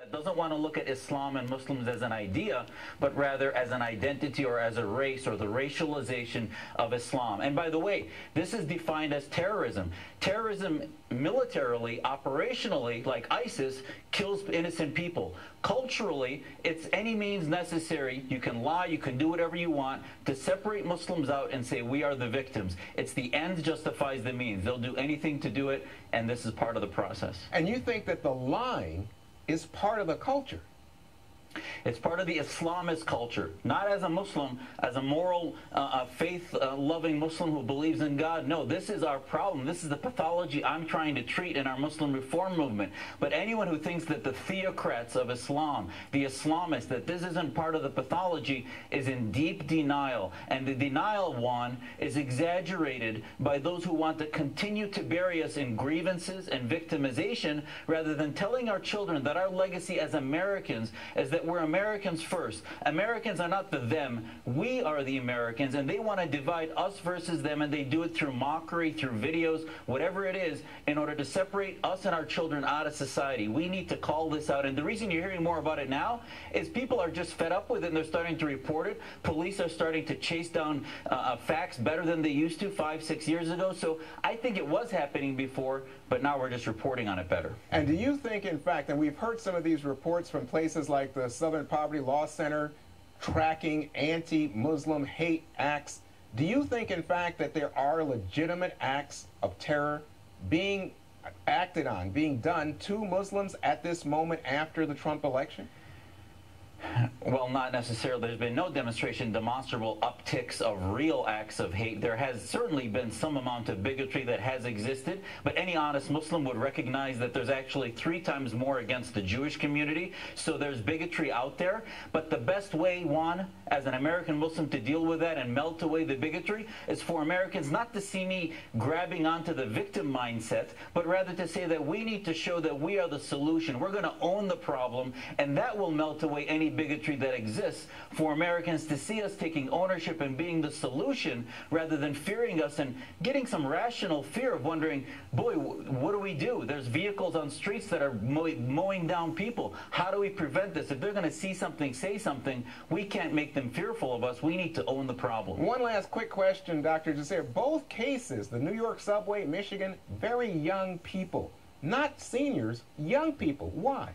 that doesn't want to look at Islam and Muslims as an idea, but rather as an identity or as a race, or the racialization of Islam. And by the way, this is defined as terrorism. Terrorism militarily, operationally, like ISIS, kills innocent people. Culturally, it's any means necessary. You can lie, you can do whatever you want to separate Muslims out and say we are the victims. It's the end justifies the means. They'll do anything to do it, and this is part of the process. And you think that the lying is part of the culture? It's part of the Islamist culture, not as a Muslim, as a moral, faith-loving Muslim who believes in God. No, this is our problem. This is the pathology I'm trying to treat in our Muslim reform movement. But anyone who thinks that the theocrats of Islam, the Islamists, that this isn't part of the pathology is in deep denial. And the denial, Juan, is exaggerated by those who want to continue to bury us in grievances and victimization rather than telling our children that our legacy as Americans is that we're Americans first. Americans are not the them. We are the Americans, and they want to divide us versus them, and they do it through mockery, through videos, whatever it is, in order to separate us and our children out of society. We need to call this out, and the reason you're hearing more about it now is people are just fed up with it, and they're starting to report it. Police are starting to chase down facts better than they used to 5, 6 years ago. So I think it was happening before, but now we're just reporting on it better. And do you think, in fact, and we've heard some of these reports from places like the Southern Poverty Law Center tracking anti-Muslim hate acts, do you think, in fact, that there are legitimate acts of terror being acted on, being done to Muslims at this moment after the Trump election? Well, not necessarily. There's been no demonstrable upticks of real acts of hate. There has certainly been some amount of bigotry that has existed, but any honest Muslim would recognize that there's actually 3 times more against the Jewish community. So there's bigotry out there. But the best way, Juan, as an American Muslim to deal with that and melt away the bigotry is for Americans not to see me grabbing onto the victim mindset, but rather to say that we need to show that we are the solution. We're going to own the problem, and that will melt away any bigotry that exists, for Americans to see us taking ownership and being the solution rather than fearing us and getting some rational fear of wondering, boy, what do we do? There's vehicles on streets that are mowing down people. How do we prevent this? If they're going to see something, say something, we can't make them fearful of us. We need to own the problem. One last quick question, Dr. Jasser. Both cases, the New York subway, Michigan, very young people, not seniors, young people. Why?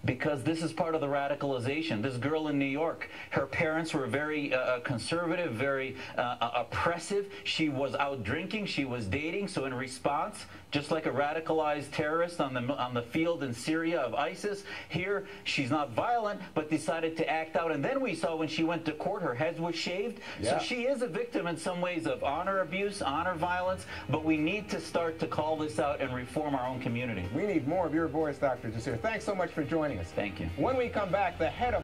Because this is part of the radicalization. This girl in New York, her parents were very conservative, very oppressive. She was out drinking, she was dating, so in response, just like a radicalized terrorist on the field in Syria of ISIS, here she's not violent, but decided to act out. And then we saw when she went to court, her head was shaved. Yeah. So she is a victim in some ways of honor abuse, honor violence, but we need to start to call this out and reform our own community. We need more of your voice, Dr. Jasser. Thanks so much for joining us. Thank you. When we come back, the head of